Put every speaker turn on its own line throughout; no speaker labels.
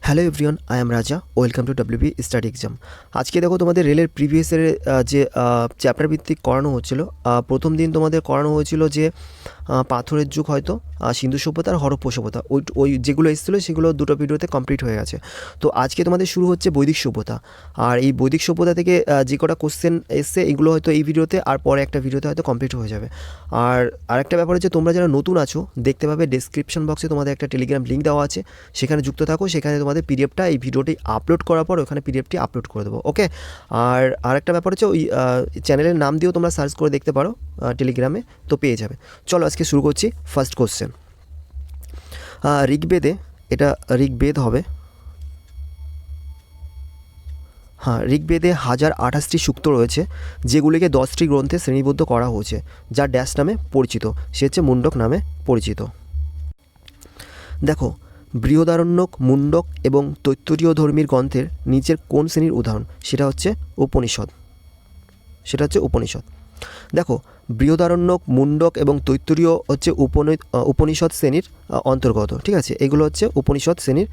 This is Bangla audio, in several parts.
হ্যালো এভরিওয়ান, আই এম রাজা। Welcome to WB study exam. আজকে দেখো তোমাদের রেলের প্রিভিয়াসের যে চ্যাপ্টার ভিত্তিক করানো হচ্ছিল। প্রথম দিন তোমাদের করানো হয়েছিল যে পাথরের যুগ, হয়তো সিন্ধু সভ্যতা আর হরপ্পা সভ্যতা, ওই যেগুলো এসেছিলো সেগুলো দুটো ভিডিওতে কমপ্লিট হয়ে গেছে। তো আজকে তোমাদের শুরু হচ্ছে বৈদিক সভ্যতা। আর এই বৈদিক সভ্যতা থেকে যে কটা কোশ্চেন এসছে এগুলো হয়তো এই ভিডিওতে আর পরে একটা ভিডিওতে হয়তো কমপ্লিট হয়ে যাবে। আর আরেকটা ব্যাপার হচ্ছে, তোমরা যারা নতুন আছো দেখতে পাবে ডেসক্রিপশন বক্সে তোমাদের একটা টেলিগ্রাম লিঙ্ক দেওয়া আছে, সেখানে যুক্ত থাকো। সেখানে তোমাদের পিডিএফটা এই ভিডিওটি আপলোড করার পর ওখানে পিডিএফটি আপলোড করে দেবো, ওকে। আর আরেকটা ব্যাপার হচ্ছে, ওই চ্যানেলের নাম দিয়েও তোমরা সার্চ করে দেখতে পারো টেলিগ্রামে, তো পেয়ে যাবে। চলো আজকে শুরু করছি। ফার্স্ট কোশ্চেন, ঋগ্বেদে, এটা ঋগ্বেদ হবে, হ্যাঁ, ঋগ্বেদে 1028টি সূক্ত রয়েছে, যেগুলিকে 10টি গ্রন্থে শ্রেণীবদ্ধ করা হয়েছে, যা ড্যাশ নামে পরিচিত। সে হচ্ছে মুন্ডক নামে পরিচিত। দেখো, বৃহদারণ্যক, মুন্ডক এবং তৈত্তরীয় ধর্মীর গ্রন্থের নিচের কোন শ্রেণীর উদাহরণ? সেটা হচ্ছে উপনিষদ। দেখো, বৃহদারণ্যক, মুন্ডক এবং তৈত্তরীয় হচ্ছে উপনিষদ শ্রেণীর অন্তর্গত, ঠিক আছে। এগুলো হচ্ছে উপনিষদ শ্রেণীর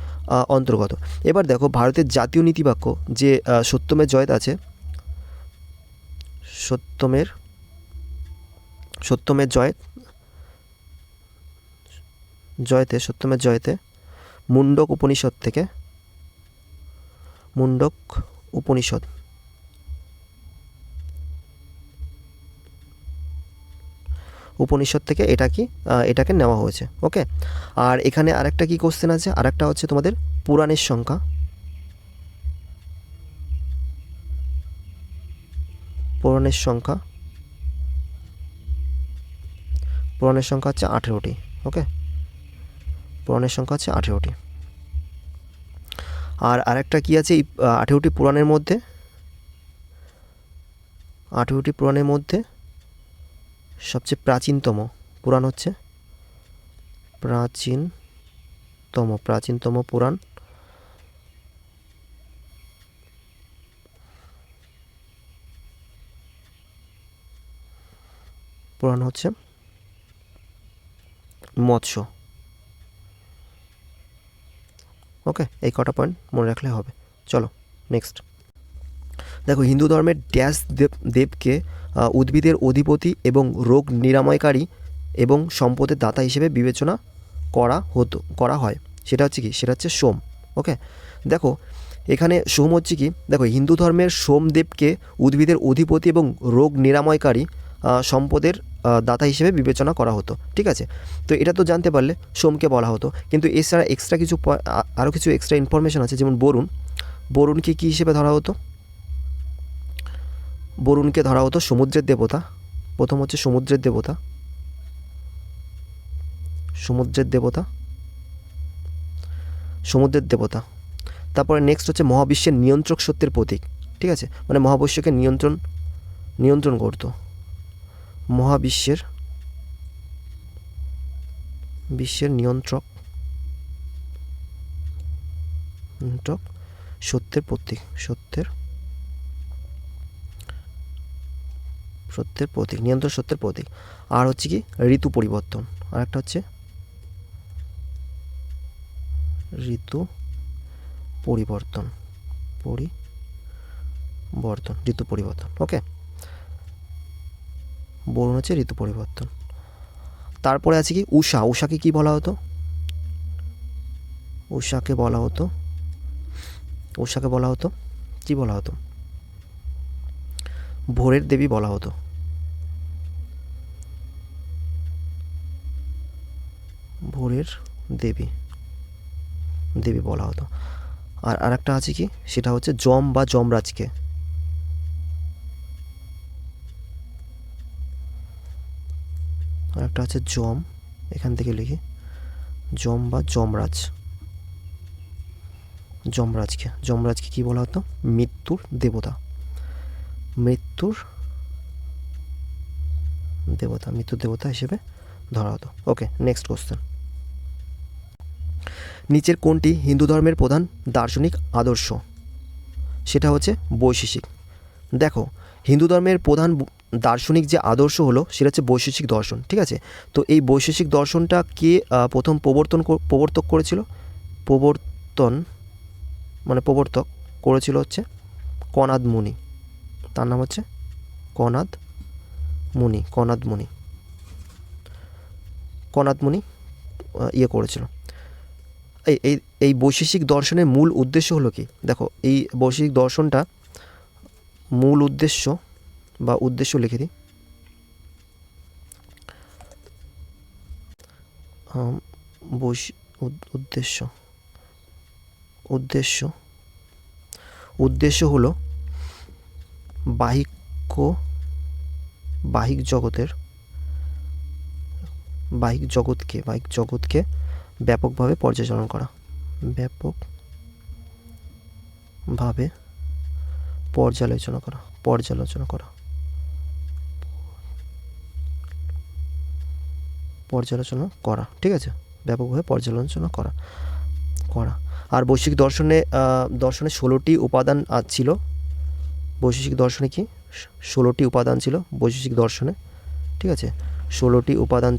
অন্তর্গত। এবার দেখো, ভারতের জাতীয় নীতিবাক্য যে সত্যমের জয়ত আছে, সত্যমের জয়তে মুন্ডক উপনিষদ থেকে, উপনিষদ থেকে এটাকে নেওয়া হয়েছে, ওকে। আর এখানে আরেকটা কি কোশ্চেন আছে, আরেকটা হচ্ছে তোমাদের পুরাণের সংখ্যা। পুরাণের সংখ্যা হচ্ছে 18টি, ওকে। পুরাণের সংখ্যা হচ্ছে 18টি। আর আরেকটা কি আছে, এই 18টি পুরাণের মধ্যে সবচেয়ে প্রাচীনতম পুরাণ হচ্ছে প্রাচীনতম পুরাণ হচ্ছে মৎস্য, ওকে। এই কটা পয়েন্ট মনে রাখলে হবে। চলো নেক্সট। দেখো, হিন্দু ধর্মের ড্যাশ দেবকে উদ্ভিদের অধিপতি এবং রোগ নিরাময়কারী এবং সম্পদের দাতা হিসেবে বিবেচনা করা হয়। সেটা হচ্ছে সোম, ওকে। দেখো, এখানে সোম হচ্ছে কি, দেখো, হিন্দু ধর্মের সোমদেবকে উদ্ভিদের অধিপতি এবং রোগ নিরাময়কারী সম্পদের দাতা হিসেবে বিবেচনা করা হতো, ঠিক আছে। তো এটা তো জানতে পারলে সোমকে বলা হতো, কিন্তু এছাড়া এক্সট্রা কিছু আরও কিছু এক্সট্রা ইনফরমেশন আছে। যেমন বরুণকে কী হিসেবে ধরা হতো? বরুণকে ধরা হতো সমুদ্রের দেবতা। প্রথম হচ্ছে সমুদ্রের দেবতা। তারপরে নেক্সট হচ্ছে মহাবিশ্বের নিয়ন্ত্রক সত্যের প্রতীক, ঠিক আছে। মানে মহাবিশ্বকে নিয়ন্ত্রণ করতো। মহাবিশ্বের নিয়ন্ত্রক সত্যের প্রতীক, নিয়ন্ত্রণ সত্যের প্রতীক। আর হচ্ছে কি ঋতু পরিবর্তন, আর একটা হচ্ছে ঋতু পরিবর্তন, ওকে। বরুণ হচ্ছে ঋতু পরিবর্তন। তারপরে আছে কি উষাকে কি বলা হতো? উষাকে বলা হতো কি বলা হতো? ভোরের দেবী বলা হতো। ভোরের দেবী বলা হতো। আর আরেকটা আছে কি, সেটা হচ্ছে যম বা যমরাজকে, আরেকটা আছে যম, এখান থেকে লিখি যম বা যমরাজকে কি বলা হতো? মৃত্যুর দেবতা হিসেবে ধরা হতো, ওকে। নেক্সট কোশ্চেন, নিচের কোনটি হিন্দু ধর্মের প্রধান দার্শনিক আদর্শ? সেটা হচ্ছে বৈশেষিক। দেখো, হিন্দু ধর্মের প্রধান দার্শনিক যে আদর্শ হলো সেটা হচ্ছে বৈশেষিক দর্শন, ঠিক আছে। তো এই বৈশেষিক দর্শনটা কে প্রথম প্রবর্তক করেছিল? মানে প্রবর্তক করেছিল হচ্ছে কনাদ মুনি। তার নাম হচ্ছে কনাদ মুনি করেছিল। এই এই এই বৈশেষিক দর্শনের মূল উদ্দেশ্য হলো কি? দেখো, এই বৈশেষিক দর্শনটা মূল উদ্দেশ্য বা উদ্দেশ্য লিখে দিই। উদ্দেশ্য হলো বাহিক জগৎকে ব্যাপকভাবে পর্যালোচনা করা। ঠিক আছে, ব্যাপকভাবে পর্যালোচনা করা। আর বৈশিক দর্শনে 16টি উপাদান ছিল। বৈশিক দর্শনে কি 16টি উপাদান ছিল বৈশিক দর্শনে, ঠিক আছে? 16টি উপাদান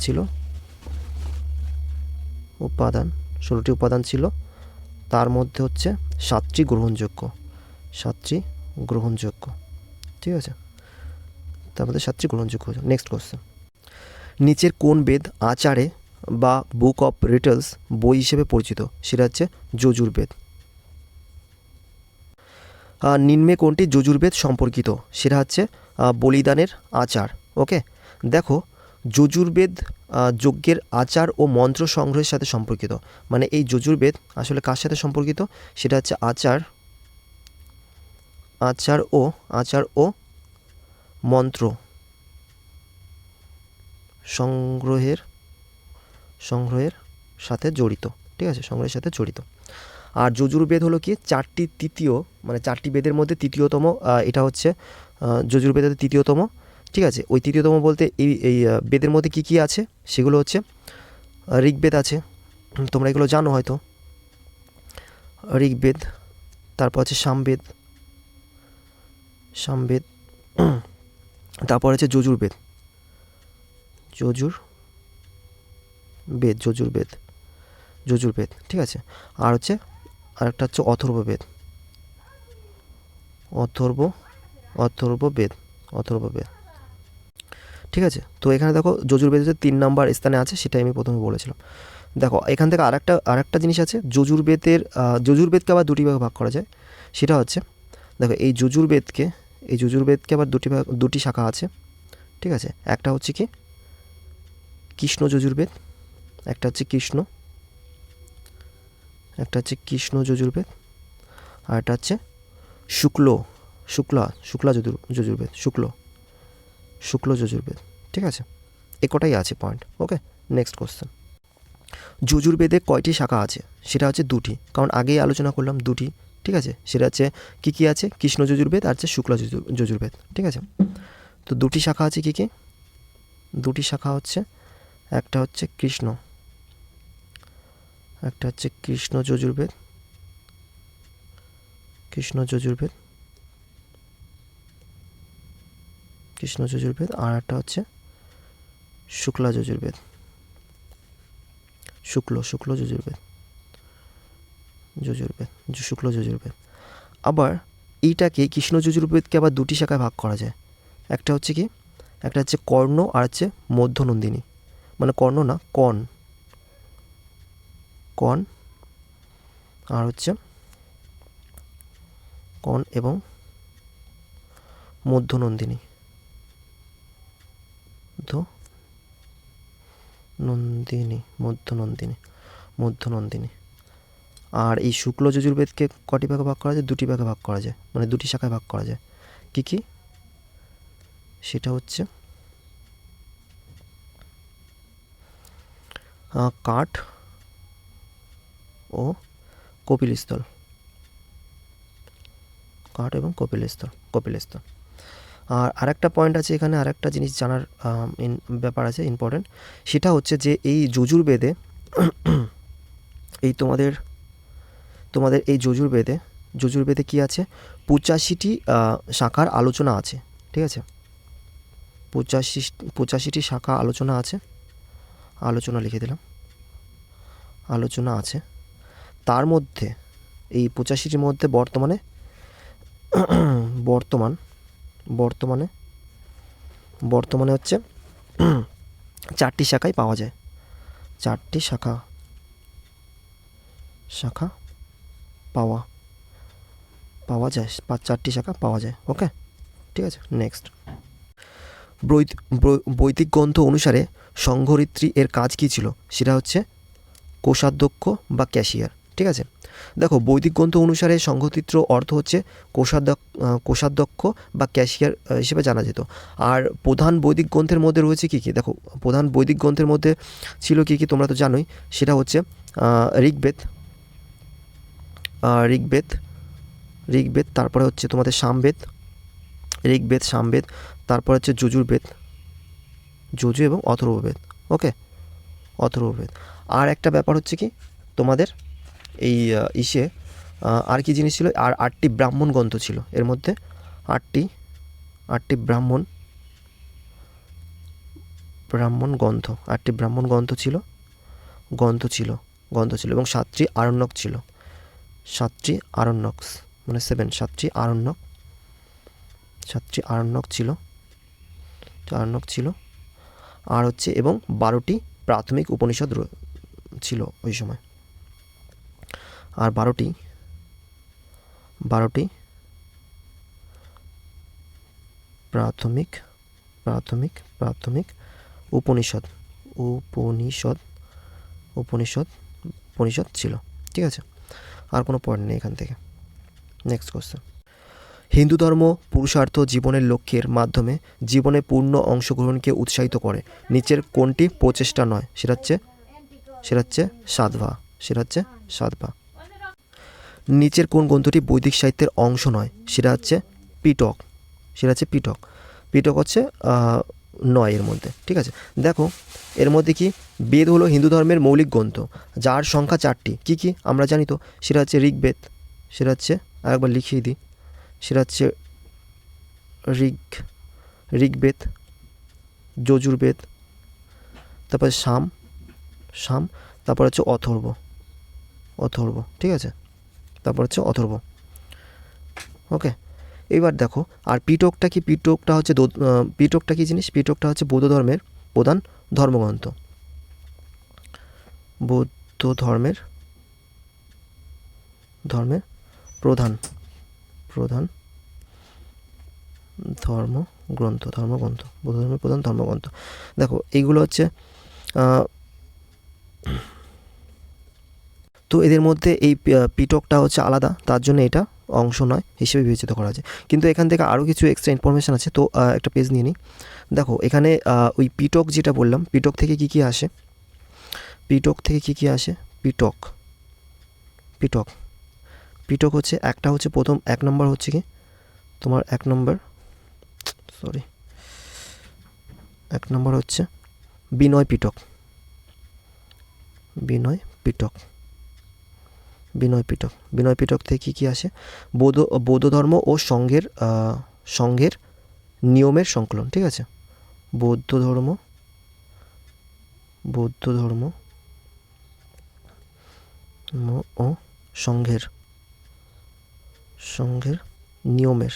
ছিল। তার মধ্যে হচ্ছে 7টি গ্রহণযোগ্য, ঠিক আছে? তার মধ্যে 7টি গ্রহণযোগ্য। নেক্সট কোশ্চেন, নিচের কোন বেদ আচারে বা বুক অফ রিটেলস বই হিসেবে পরিচিত? সেটা হচ্ছে যজুর্বেদ। নিম্নে কোনটি যজুর্বেদ সম্পর্কিত? সেটা হচ্ছে বলিদানের আচার। ওকে, দেখো, যজুর্বেদ যজ্ঞের আচার ও মন্ত্র সংগ্রহের সাথে সম্পর্কিত। মানে এই যজুর্বেদ আসলে কার সাথে সম্পর্কিত? সেটা হচ্ছে আচার ও মন্ত্র সংগ্রহের সাথে জড়িত, ঠিক আছে? সংগ্রহের সাথে জড়িত। আর যজুর্বেদ হলো কি 4টি বেদের মধ্যে তৃতীয়তম। এটা হচ্ছে যজুর্বেদের তৃতীয়তম, ঠিক আছে? ওই তৃতীয়তম বলতে এই বেদের মধ্যে কি আছে সেগুলো হচ্ছে ঋগ্বেদ আছে, তোমরা এগুলো জানো হয়তো। ঋগ্বেদ, তারপর আছে সামবেদ, তারপর আছে যজুর্বেদ, ঠিক আছে? আর হচ্ছে আরেকটা হচ্ছে অথর্ববেদ, ঠিক আছে? তো এখানে দেখো যজুর্বেদের যে 3 নম্বর স্থানে আছে সেটাই আমি প্রথমে বলেছিলাম। দেখো, এখান থেকে আরেকটা জিনিস আছে। যজুর্বেদকে আবার দুটি ভাগে ভাগ করা যায়। সেটা হচ্ছে, দেখো, এই যজুর্বেদকে আবার দুটি শাখা আছে, ঠিক আছে? একটা হচ্ছে কি কৃষ্ণ যজুর্বেদ, একটা হচ্ছে কৃষ্ণ যজুর্বেদ, আর একটা হচ্ছে শুক্ল যজুর্বেদ, ঠিক আছে? একটাই আছে পয়েন্ট। ওকে, নেক্সট কোশ্চেন, যজুর্বেদে কয়টি শাখা আছে? সেটা হচ্ছে 2টি, কারণ আগেই আলোচনা করলাম 2টি, ঠিক আছে? সেটা হচ্ছে কি আছে? কৃষ্ণ যজুর্বেদ আর হচ্ছে শুক্ল যজুর্বেদ, ঠিক আছে? তো 2টি শাখা আছে। কি 2টি শাখা হচ্ছে, একটা হচ্ছে কৃষ্ণ যজুর্বেদ, আর একটা হচ্ছে শুক্ল যজুর্বেদ, শুক্ল যজুর্বেদ। আবার এইটাকে কৃষ্ণ যজুর্বেদকে আবার 2টি শাখায় ভাগ করা যায়। একটা হচ্ছে কর্ণ আর হচ্ছে মধ্যনন্দিনী, মানে কর্ণ না, কণ আর হচ্ছে কণ এবং মধ্যনন্দিনী। আর এই শুক্ল যজুর্বেদকে কটি ভাগে ভাগ করা যায়? 2টি ভাগে ভাগ করা যায়, মানে 2টি শাখায় ভাগ করা যায়। কি সেটা হচ্ছে কাঠ ও কপিলস্থল, আর আরেকটা পয়েন্ট আছে এখানে, আরেকটা জিনিস জানার ব্যাপার আছে ইম্পর্টেন্ট। সেটা হচ্ছে যে এই যজুর্বেদে এই তোমাদের এই যজুর্বেদে কি আছে? 85টি শাখার আলোচনা আছে, ঠিক আছে? 85টি শাখা আলোচনা আছে, লিখে দিলাম, আলোচনা আছে। তার মধ্যে এই 85টির মধ্যে বর্তমানে বর্তমান বর্তমানে বর্তমানে হচ্ছে 4টি শাখায় পাওয়া যায়, 4টি শাখা শাখা পাওয়া পাওয়া যায়, 4টি শাখা পাওয়া যায়। ওকে, ঠিক আছে। নেক্সট, বৈদিক গ্রন্থ অনুসারে সংঘরিত্রী এর কাজ কী ছিল? সেটা হচ্ছে কোষাধ্যক্ষ বা ক্যাশিয়ার। ঠিক আছে, দেখো বৈদিক গ্রন্থ অনুসারে সংঘচিত্র অর্থ হচ্ছে কোষাধ্যক্ষ বা ক্যাশিয়ার হিসেবে জানা যেত। আর প্রধান বৈদিক গ্রন্থের মধ্যে রয়েছে কী কী? দেখো প্রধান বৈদিক গ্রন্থের মধ্যে ছিল কী কী তোমরা তো জানোই, সেটা হচ্ছে ঋগ্বেদ, ঋগ্বেদ ঋগ্বেদ তারপরে হচ্ছে তোমাদের সামবেদ, ঋগ্বেদ সামবেদ, তারপর হচ্ছে যজুর্বেদ, যজু এবং অথর্ববেদ। ওকে, অথর্ববেদ। আর একটা ব্যাপার হচ্ছে কি তোমাদের এই ইসে আর কি জিনিস ছিল, আর 8টি ব্রাহ্মণ গ্রন্থ ছিল এর মধ্যে, 8টি ব্রাহ্মণ গ্রন্থ, 8টি ব্রাহ্মণ গ্রন্থ ছিল এবং 7টি আরণ্যক ছিল, 7টি আরণ্যক মানে 7টি আরণ্যক ছিল আর হচ্ছে এবং 12টি প্রাথমিক উপনিষদ ছিল ওই সময়। আর 12টি প্রাথমিক উপনিষদ ছিল। ঠিক আছে, আর কোনো পয়েন্ট নেই এখান থেকে। নেক্সট কোশ্চেন, হিন্দু ধর্ম পুরুষার্থ জীবনের লক্ষ্যের মাধ্যমে জীবনে পূর্ণ অংশগ্রহণকে উৎসাহিত করে। নিচের কোনটি প্রচেষ্টা নয়? সেটা হচ্ছে সাধভা। নিচের কোন গ্রন্থটি বৈদিক সাহিত্যের অংশ নয়? সেটা হচ্ছে পিটক। পিটক হচ্ছে নয় এর মধ্যে। ঠিক আছে, দেখো এর মধ্যে কি, বেদ হলো হিন্দু ধর্মের মৌলিক গ্রন্থ যার সংখ্যা 4টি। কি কি আমরা জানি তো, সেটা হচ্ছে ঋগ্বেদ, সেটা হচ্ছে আরেকবার লিখিয়ে দিই, সেটা হচ্ছে ঋগ্বেদ, যজুর্বেদ, তারপরে সাম, তারপর হচ্ছে অথর্ব। ঠিক আছে, তারপর হচ্ছে অথর্ব। ওকে, এবার দেখো আর পিটকটা কি? পিটকটা কি জিনিস? পিটকটা হচ্ছে বৌদ্ধ ধর্মের প্রধান ধর্মগ্রন্থ, বৌদ্ধ ধর্মের প্রধান ধর্মগ্রন্থ, বৌদ্ধ ধর্মের প্রধান ধর্মগ্রন্থ। দেখো এইগুলো হচ্ছে তো এদের মধ্যে এই পিটকটা হচ্ছে আলাদা, তার জন্য এটা অংশ নয় হিসেবে বিবেচিত করা যায়। কিন্তু এখান থেকে আরও কিছু এক্সট্রা ইনফরমেশান আছে, তো একটা পেজ নিয়ে নিই। দেখো এখানে ওই পিটক যেটা বললাম, পিটক থেকে কি আসে? পিটক হচ্ছে একটা হচ্ছে প্রথম 1 নম্বর হচ্ছে কি তোমার 1 নম্বর হচ্ছে বিনয় পিটক। বিনয় পিটক থেকে কি আসে? বৌদ্ধ ধর্ম ও সংঘের নিয়মের সংকলন। ঠিক আছে, বৌদ্ধ ধর্ম ও সংঘের নিয়মের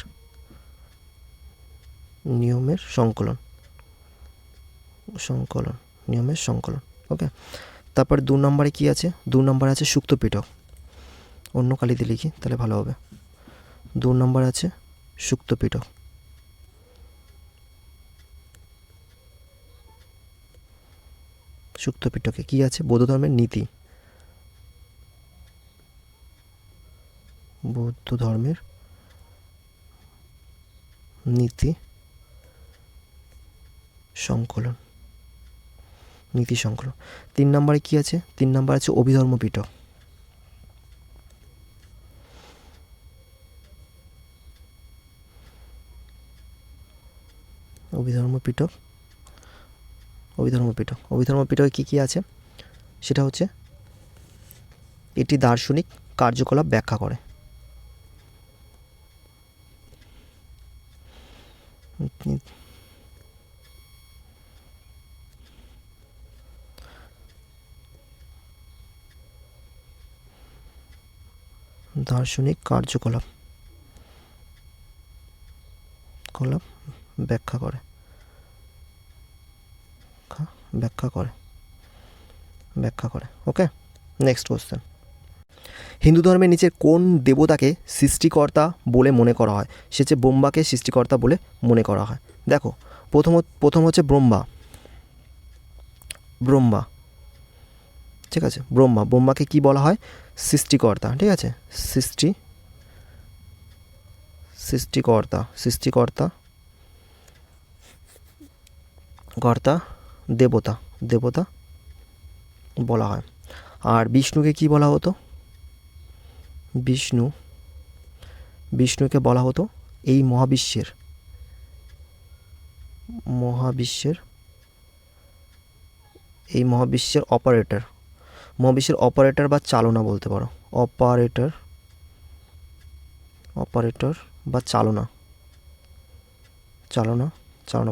সংকলন। ওকে, তারপর 2 নম্বরে কি আছে? 2 নম্বরে আছে সুক্ত পিটক। অন্য কালিতে লিখি তাহলে ভালো হবে। 2 নম্বরে আছে সুক্ত পিটক। সুক্ত পিটকে কি আছে? বৌদ্ধ ধর্মের নীতি, সংকলন। 3 নম্বরে কি আছে? 3 নম্বরে আছে অভিধর্ম পিটক। অভিধর্ম পিটকে কি আছে? সেটা হচ্ছে এটি দার্শনিক কার্যকলাপ ব্যাখ্যা করে। দার্শনিক কার্যকলাপ ব্যাখ্যা করে ওকে। নেক্সট কোশ্চেন, হিন্দু ধর্মের নিচে কোন দেবতাকে সৃষ্টিকর্তা বলে মনে করা হয়? সে হচ্ছে ব্রহ্মাকে সৃষ্টিকর্তা বলে মনে করা হয়। দেখো প্রথম হচ্ছে ব্রহ্মা, ঠিক আছে। ব্রহ্মাকে কি বলা হয়? সৃষ্টিকর্তা, ঠিক আছে। সৃষ্টিকর্তা দেবতা বলা হয়। আর বিষ্ণুকে কি বলা হতো? বিষ্ণুকে বলা হতো এই মহাবিশ্বের অপারেটর বা চালনা বলতে পারো। অপারেটর বা চালনা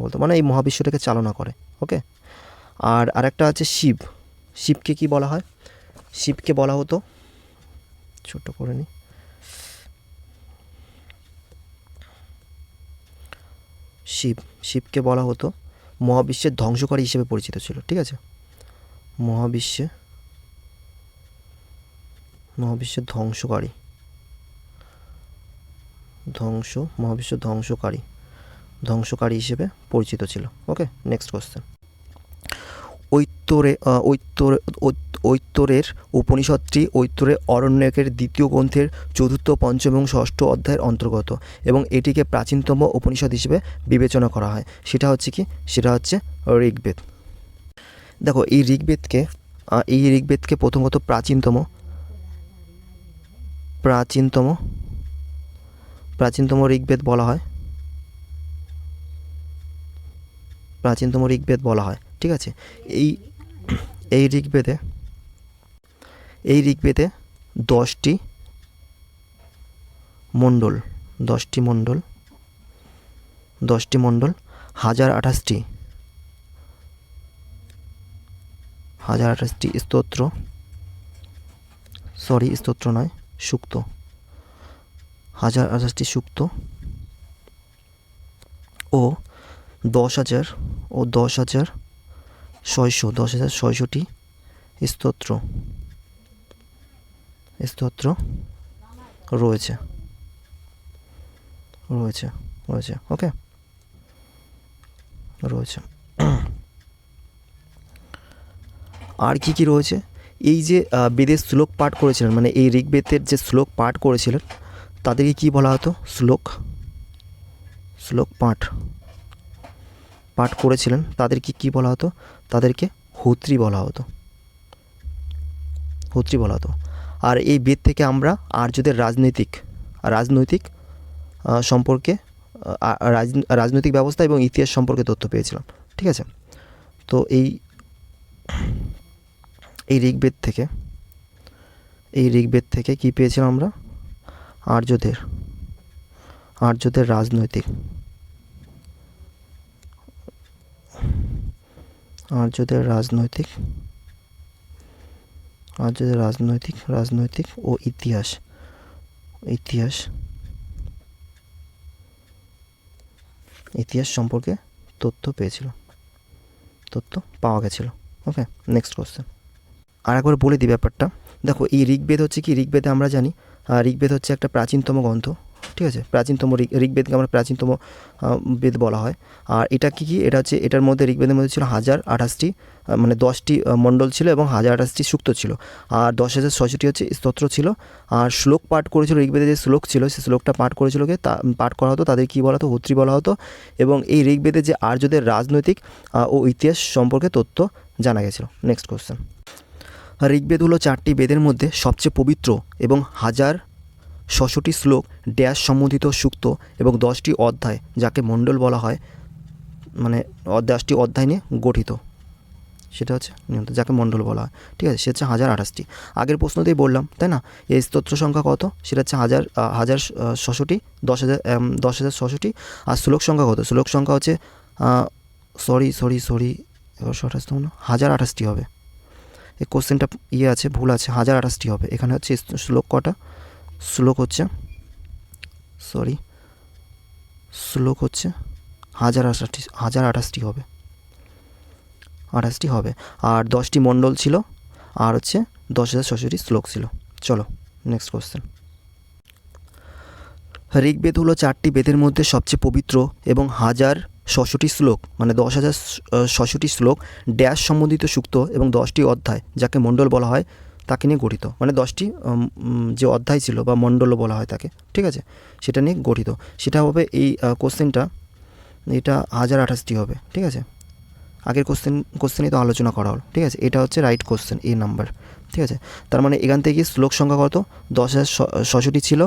বলতে, মানে এই মহাবিশ্বটাকে চালনা করে, ওকে। আর আরেকটা আছে শিবকে কি বলা হয়? শিবকে বলা হতো, ছোট করে নি, শিবকে বলা হতো মহাবিশ্বের ধ্বংসকারী হিসেবে পরিচিত ছিল, ঠিক আছে। মহাবিশ্বের ধ্বংসকারী হিসেবে পরিচিত ছিল, ওকে। নেক্সট কোশ্চেন, ঐত্তরের উপনিষদটি ঐত্তরের অরণ্যকের দ্বিতীয় গ্রন্থের চতুর্থ, পঞ্চম এবং ষষ্ঠ অধ্যায়ের অন্তর্গত এবং এটিকে প্রাচীনতম উপনিষদ হিসেবে বিবেচনা করা হয়। সেটা হচ্ছে ঋগ্বেদ। দেখো এই ঋগ্বেদকে প্রথমত প্রাচীনতম ঋগ্বেদ বলা হয়, ঠিক আছে। এই ঋগ্বেদে 10টি মণ্ডল 1028টি সূক্ত 1028টি সূক্ত ও 10,600টি স্তোত্র রয়েছে, ওকে, রয়েছে। আর কি রয়েছে? এই যে বেদের শ্লোক পাঠ করেছিলেন, মানে এই ঋগ্বেদের যে শ্লোক পাঠ করেছিলেন তাদেরকে কি বলা হতো? শ্লোক পাঠ করেছিলেন তাদেরকে কি বলা হতো? তাদেরকে হোত্রী বলা হতো। আর এই বেদ থেকে আমরা আর্যদের রাজনৈতিক সম্পর্কে, রাজনৈতিক ব্যবস্থা এবং ইতিহাস সম্পর্কে তথ্য পেয়েছিলাম, ঠিক আছে। তো এই ঋগ্বেদ থেকে কি পেয়েছিলাম আমরা? আর্যদের রাজনৈতিক ও ইতিহাস সম্পর্কে তথ্য পাওয়া গেছিল, ওকে। নেক্সট কোশ্চেন, আর একবার বলে দিই ব্যাপারটা। দেখো এই ঋগ্বেদ হচ্ছে কি, ঋগ্বেদে আমরা জানি ঋগ্বেদ হচ্ছে একটা প্রাচীনতম গ্রন্থ, ঠিক আছে। ঋগ্বেদকে আমরা প্রাচীনতম বেদ বলা হয়। আর এটা কি এটা হচ্ছে, এটার মধ্যে ঋগ্বেদের মধ্যে ছিল 1028টি, মানে 10টি মণ্ডল ছিল এবং 1028টি সূক্ত ছিল, আর 10,600টি হচ্ছে স্তোত্র ছিল। আর শ্লোক পাঠ করেছিল, ঋগ্বেদে যে শ্লোক ছিল সেই শ্লোকটা পাঠ করেছিল পাঠ করা হতো, তাদের কী বলা হতো? হোত্রী বলা হতো। এবং এই ঋগ্বেদে যে আর্যদের রাজনৈতিক ও ইতিহাস সম্পর্কে তথ্য জানা গেছিল। নেক্সট কোশ্চেন, ঋগ্বেদ হলো 4টি বেদের মধ্যে সবচেয়ে পবিত্র এবং 1000 শ্লোক, ড্যাশ সম্বন্ধিত সূক্ত এবং 10টি অধ্যায়, যাকে মণ্ডল বলা হয়, মানে 10টি অধ্যায় নিয়ে গঠিত, সেটা হচ্ছে যাকে মণ্ডল বলা হয়, ঠিক আছে। সে হচ্ছে 1028টি। আগের প্রশ্নতেই বললাম, তাই না? এই স্তোত্র সংখ্যা কত? সেটা হচ্ছে 10,600টি, 10,600টি। আর শ্লোক সংখ্যা কত? শ্লোক সংখ্যা হচ্ছে 1028টি হবে। এই কোশ্চেনটা আছে, ভুল আছে, 1028টি হবে। এখানে হচ্ছে শ্লোক কটা? শ্লোক হচ্ছে শ্লোক হচ্ছে 1028টি হবে, 28টি হবে। আর 10টি মণ্ডল ছিল, আর হচ্ছে 10,066টি শ্লোক ছিল। চলো নেক্সট কোশ্চেন। ঋগ্বেদ হলো 4টি বেদের মধ্যে সবচেয়ে পবিত্র এবং 1066টি শ্লোক মানে 10,066টি শ্লোক ড্যাশ সম্বন্ধিত সূক্ত এবং 10টি অধ্যায় যাকে মণ্ডল বলা হয় তাকে নিয়ে গঠিত। মানে 10টি যে অধ্যায় ছিল বা মণ্ডলও বলা হয় তাকে, ঠিক আছে, সেটা নিয়ে গঠিত। সেটা হবে এই কোশ্চেনটা, এটা 1028টি হবে, ঠিক আছে। আগের কোশ্চেনই তো আলোচনা করা হলো, ঠিক আছে। এটা হচ্ছে রাইট কোশ্চেন, এ নাম্বার, ঠিক আছে। তার মানে এখান থেকে শ্লোক সংখ্যা কত, 10,066টি ছিল।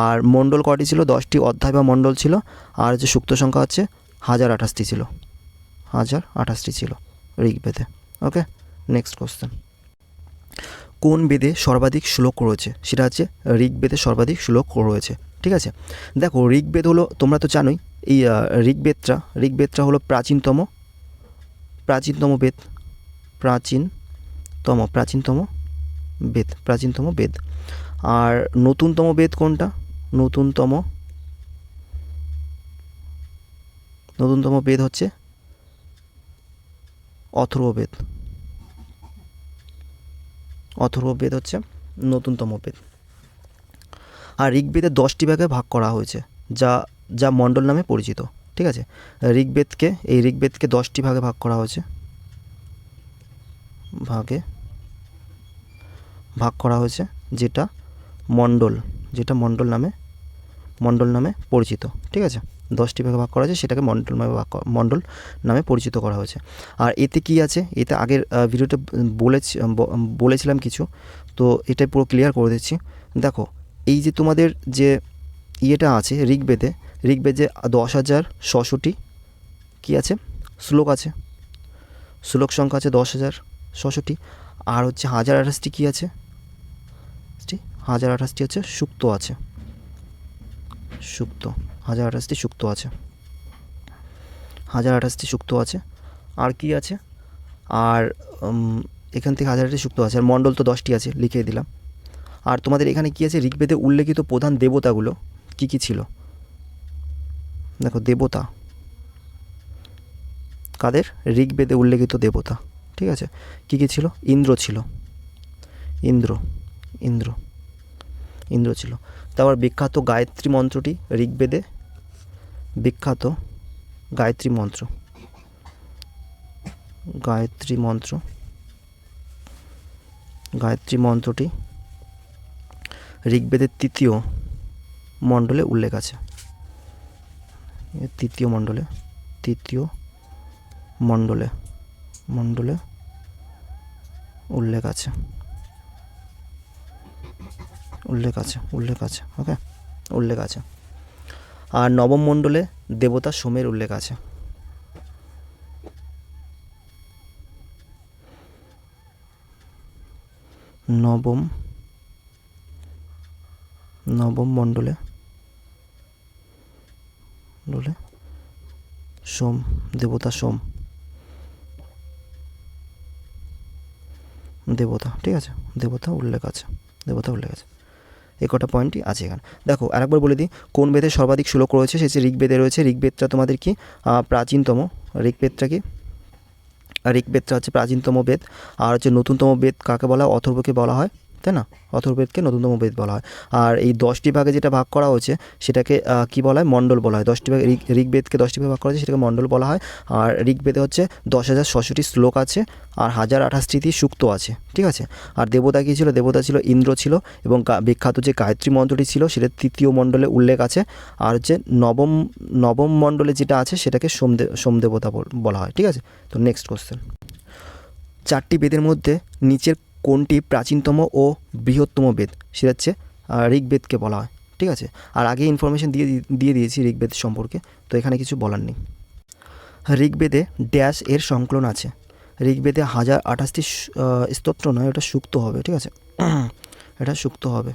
আর মণ্ডল কটি ছিল, 10টি অধ্যায় বা মণ্ডল ছিল। আর যে সুক্ত সংখ্যা হচ্ছে 1028টি ছিল, 1028টি ছিল ঋগ্বেদে। ওকে, নেক্সট কোশ্চেন। কোন বেদে সর্বাধিক শ্লোক রয়েছে? সেটা হচ্ছে ঋগ্বেদে সর্বাধিক শ্লোক রয়েছে, ঠিক আছে। দেখো ঋগ্বেদ হলো, তোমরা তো জানোই এই ঋগ্বেদটা হলো প্রাচীনতম বেদ, প্রাচীনতম বেদ। আর নতুনতম বেদ কোনটা? নতুনতম বেদ হচ্ছে অথর্ববেদ। অথর্ববেদ হচ্ছে নতুনতম বেদ। আর ঋগ্বেদে 10টি ভাগে ভাগ করা হয়েছে, যা মণ্ডল নামে পরিচিত, ঠিক আছে। ঋগ্বেদকে 10টি ভাগে ভাগ করা হয়েছে, যেটা মণ্ডল নামে পরিচিত, ঠিক আছে। 10টি ভাগে ভাগ করা হয়েছে, সেটাকে মণ্ডল নামে পরিচিত করা হয়েছে। আর এতে কি আছে, এতে আগের ভিডিওতে বলেছিলাম কিছু, তো এটাই পুরো ক্লিয়ার করে দিচ্ছি। দেখো এই যে তোমাদের যে ইয়েটা আছে ঋগ্বেদে 10,066টি কী আছে, শ্লোক আছে, শ্লোক সংখ্যা আছে 10,066টি। আর হচ্ছে 1028টি কী আছে, 1028টি হচ্ছে সুক্ত আছে, 1028টি সুক্ত আছে, 1028টি সুক্ত আছে। আর কি আছে, আর এখান থেকে 1028টি সুক্ত আছে। আর মণ্ডল তো 10টি আছে, লিখে দিলাম। আর তোমাদের এখানে কি আছে, ঋগ্বেদে উল্লেখিত প্রধান দেবতাগুলো কি কি ছিল। দেখো দেবতা কাদের, ঋগ্বেদে উল্লেখিত দেবতা, ঠিক আছে, কি কি ছিল, ইন্দ্র ছিল, ইন্দ্র ছিল। তারপর বিখ্যাত গায়ত্রী মন্ত্রটি ঋগ্বেদে, বিখ্যাত গায়ত্রী মন্ত্রটি ঋগ্বেদের 3য় মণ্ডলে উল্লেখ আছে, 3য় মণ্ডলে উল্লেখ আছে, ওকে, উল্লেখ আছে। আর নবম মণ্ডলে দেবতা সোমের উল্লেখ আছে, নবম মণ্ডলে দেবতা, ঠিক আছে, দেবতা উল্লেখ আছে। এই কটা পয়েন্টই আছে এখানে। দেখো আরেকবার বলে দিই, কোন বেদে সর্বাধিক শ্লোক রয়েছে, সে হচ্ছে ঋগ্বেদে রয়েছে। ঋগ্বেদটা তোমাদের কি প্রাচীনতম, ঋগ্বেদটা হচ্ছে প্রাচীনতম বেদ। আর হচ্ছে নতুনতম বেদ কাকে বলা হয়, অথর্বকে বলা হয়, তাই না, অথর্ববেদকে নতুনতম বেদ বলা হয়। আর এই 10টি ভাগে যেটা ভাগ করা হয়েছে সেটাকে কি বলা হয়, মণ্ডল বলা হয়। 10টি ভাগে ঋগ্বেদকে 10টি ভাগে ভাগ করা হয়েছে, সেটাকে মণ্ডল বলা হয়। আর ঋগ্বেদে হচ্ছে 10,066টি শ্লোক আছে, আর 1028টি সুক্ত আছে, ঠিক আছে। আর দেবতা কী ছিল, দেবতা ছিল ইন্দ্র ছিল, এবং বিখ্যাত যে গায়ত্রী মন্ত্রটি ছিল সেটা 3য় মণ্ডলে উল্লেখ আছে। আর হচ্ছে নবম মণ্ডলে যেটা আছে সেটাকে সোমদেবতা বলা হয়, ঠিক আছে। তো নেক্সট কোশ্চেন। 4টি বেদের মধ্যে নিচের কোনটি প্রাচীনতম ও বৃহত্তম বেদ? সেটা হচ্ছে ঋগ্বেদকে বলা হয়, ঠিক আছে। আর আগে ইনফরমেশন দিয়ে দিয়েছি ঋগ্বেদ সম্পর্কে, তো এখানে কিছু বলার নেই। ঋগ্বেদে ড্যাশ এর সংকলন আছে। ঋগ্বেদে 1028টি স্তোত্র নয়, এটা সুক্ত হবে, ঠিক আছে, এটা সুক্ত হবে,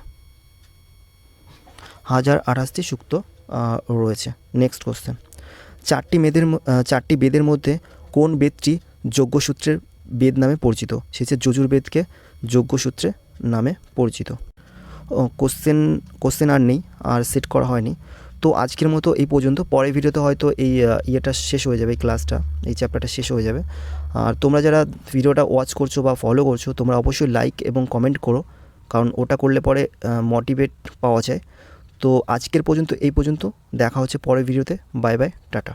1028টি সুক্ত রয়েছে। Next question. 4টি বেদের মধ্যে কোন বেদটি যজ্ঞসূত্রের বেদ নামে পরিচিত? সে হচ্ছে যজুর্বেদকে যজ্ঞসূত্রে নামে পরিচিত। কোশ্চেন আর নেই, আর সেট করা হয়নি। তো আজকের মতো এই পর্যন্ত। পরের ভিডিওতে হয়তো এই ইয়েটা শেষ হয়ে যাবে, এই ক্লাসটা, এই চ্যাপ্টারটা শেষ হয়ে যাবে। আর তোমরা যারা ভিডিওটা ওয়াচ করছো বা ফলো করছো, তোমরা অবশ্যই লাইক এবং কমেন্ট করো, কারণ ওটা করলে পরে মোটিভেট পাওয়া যায়। তো আজকের পর্যন্ত এই পর্যন্ত, দেখা হচ্ছে পরের ভিডিওতে। Bye bye, tata.